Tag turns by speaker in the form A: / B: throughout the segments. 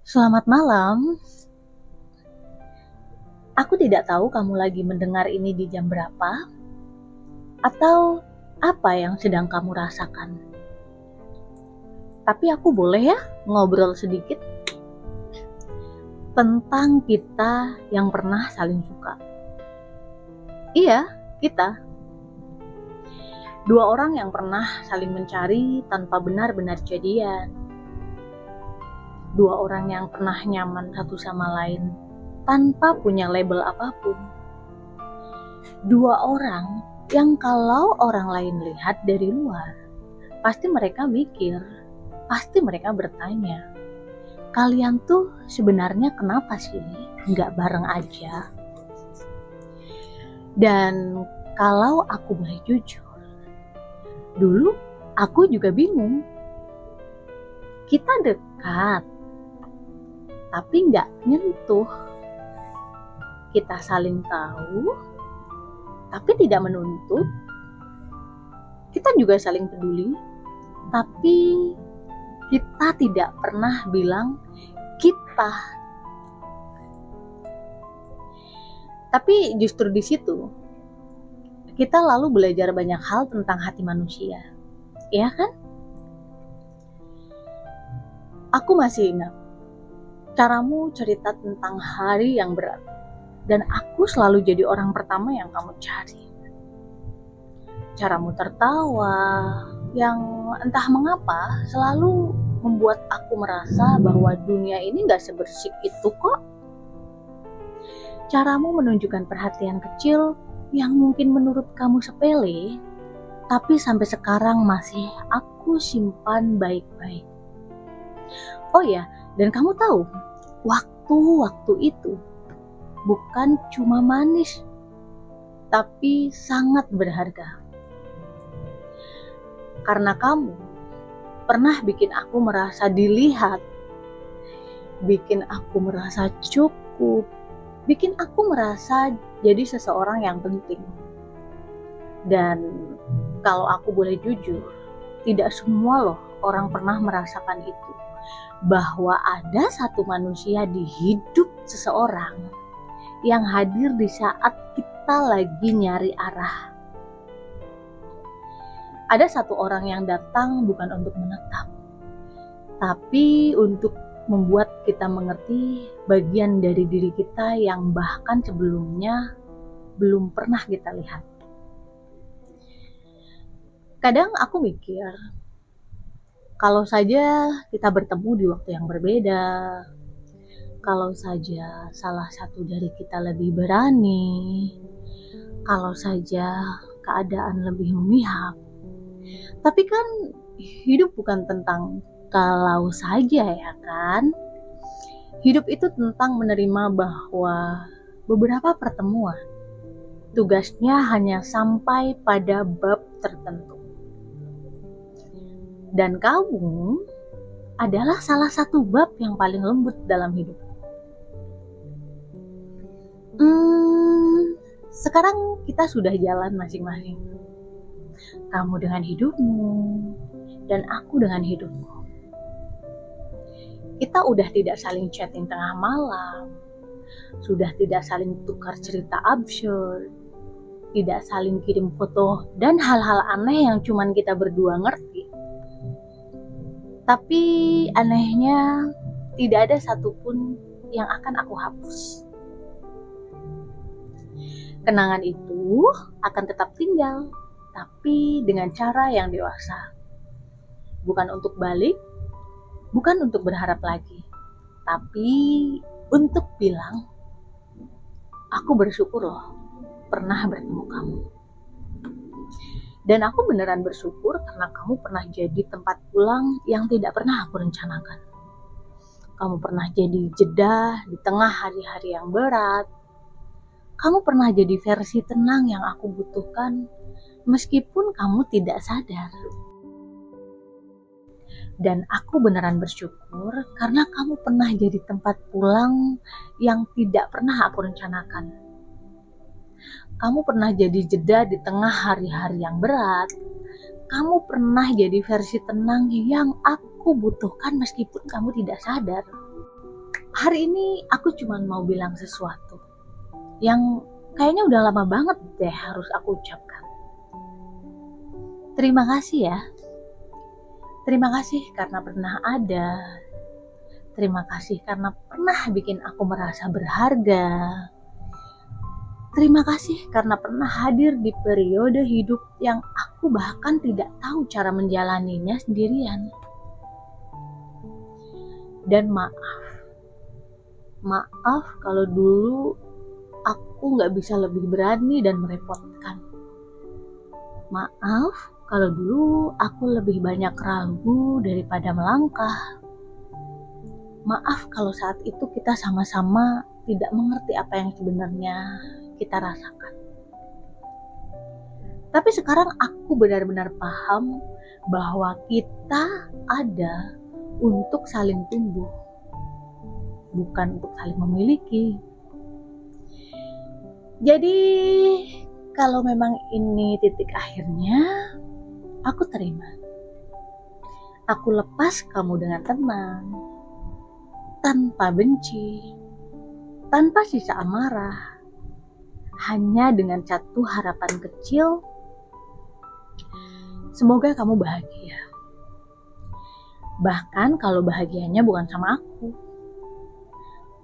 A: Selamat malam. Aku tidak tahu kamu lagi mendengar ini di jam berapa, atau apa yang sedang kamu rasakan. Tapi aku boleh ya ngobrol sedikit tentang kita yang pernah saling suka. Iya, kita. Dua orang yang pernah saling mencari tanpa benar-benar jadian. Dua orang yang pernah nyaman satu sama lain tanpa punya label apapun. Dua orang yang kalau orang lain lihat dari luar, pasti mereka mikir, pasti mereka bertanya, kalian tuh sebenarnya kenapa sih nggak bareng aja? Dan kalau aku boleh jujur, dulu aku juga bingung. Kita dekat, tapi nggak nyentuh. Kita saling tahu, tapi tidak menuntut. Kita juga saling peduli, tapi kita tidak pernah bilang kita. Tapi justru di situ kita lalu belajar banyak hal tentang hati manusia, ya kan? Aku masih ingat caramu cerita tentang hari yang berat, dan aku selalu jadi orang pertama yang kamu cari. Caramu tertawa, yang entah mengapa selalu membuat aku merasa bahwa dunia ini gak sebersih itu kok. Caramu menunjukkan perhatian kecil yang mungkin menurut kamu sepele, tapi sampai sekarang masih aku simpan baik-baik. Oh ya, dan kamu tahu, waktu-waktu itu bukan cuma manis, tapi sangat berharga. Karena kamu pernah bikin aku merasa dilihat, bikin aku merasa cukup, bikin aku merasa jadi seseorang yang penting. Dan kalau aku boleh jujur, tidak semua loh orang pernah merasakan itu. Bahwa ada satu manusia di hidup seseorang yang hadir di saat kita lagi nyari arah. Ada satu orang yang datang bukan untuk menetap, tapi untuk membuat kita mengerti bagian dari diri kita yang bahkan sebelumnya belum pernah kita lihat. Kadang aku mikir, kalau saja kita bertemu di waktu yang berbeda, kalau saja salah satu dari kita lebih berani, kalau saja keadaan lebih memihak. Tapi kan hidup bukan tentang kalau saja, ya kan? Hidup itu tentang menerima bahwa beberapa pertemuan tugasnya hanya sampai pada bab tertentu. Dan kamu adalah salah satu bab yang paling lembut dalam hidup. Sekarang kita sudah jalan masing-masing. Kamu dengan hidupmu, dan aku dengan hidupku. Kita udah tidak saling chatting tengah malam, sudah tidak saling tukar cerita absurd, tidak saling kirim foto dan hal-hal aneh yang cuman kita berdua ngerti. Tapi anehnya, tidak ada satupun yang akan aku hapus. Kenangan itu akan tetap tinggal, tapi dengan cara yang dewasa. Bukan untuk balik, bukan untuk berharap lagi, tapi untuk bilang, aku bersyukur loh pernah bertemu kamu. Dan aku beneran bersyukur karena kamu pernah jadi tempat pulang yang tidak pernah aku rencanakan. Kamu pernah jadi jeda di tengah hari-hari yang berat. Kamu pernah jadi versi tenang yang aku butuhkan, meskipun kamu tidak sadar. Dan aku beneran bersyukur karena kamu pernah jadi tempat pulang yang tidak pernah aku rencanakan. Kamu pernah jadi jeda di tengah hari-hari yang berat. Kamu pernah jadi versi tenang yang aku butuhkan meskipun kamu tidak sadar. Hari ini aku cuma mau bilang sesuatu yang kayaknya udah lama banget deh harus aku ucapkan. Terima kasih ya. Terima kasih karena pernah ada. Terima kasih karena pernah bikin aku merasa berharga. Terima kasih karena pernah hadir di periode hidup yang aku bahkan tidak tahu cara menjalaninya sendirian. Dan maaf kalau dulu aku gak bisa lebih berani dan merepotkan. Maaf kalau dulu aku lebih banyak ragu daripada melangkah. Maaf kalau saat itu kita sama-sama tidak mengerti apa yang sebenarnya kita rasakan. Tapi sekarang aku benar-benar paham bahwa kita ada untuk saling tumbuh, bukan untuk saling memiliki. Jadi kalau memang ini titik akhirnya, aku terima. Aku lepas kamu dengan tenang, tanpa benci, tanpa sisa amarah, hanya dengan satu harapan kecil. Semoga kamu bahagia. Bahkan kalau bahagianya bukan sama aku.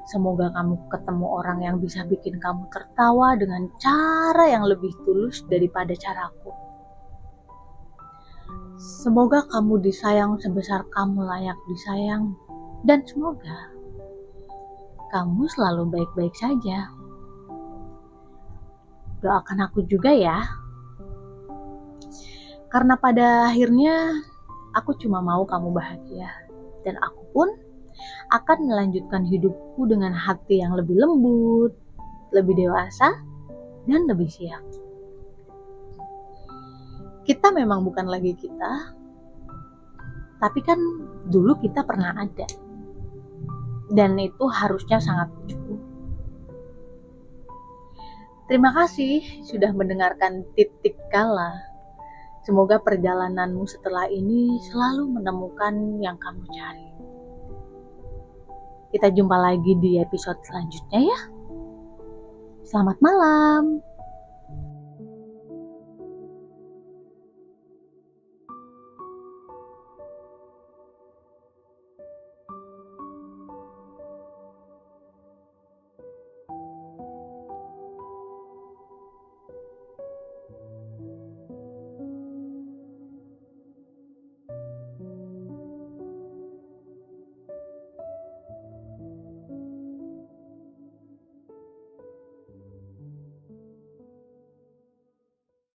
A: Semoga kamu ketemu orang yang bisa bikin kamu tertawa dengan cara yang lebih tulus daripada caraku. Semoga kamu disayang sebesar kamu layak disayang. Dan semoga kamu selalu baik-baik saja. Doakan aku juga ya. Karena pada akhirnya aku cuma mau kamu bahagia. Dan aku pun akan melanjutkan hidupku dengan hati yang lebih lembut, lebih dewasa, dan lebih siap. Kita memang bukan lagi kita, tapi kan dulu kita pernah ada. Dan itu harusnya sangat cukup. Terima kasih sudah mendengarkan Titik Kala. Semoga perjalananmu setelah ini selalu menemukan yang kamu cari. Kita jumpa lagi di episode selanjutnya ya. Selamat malam.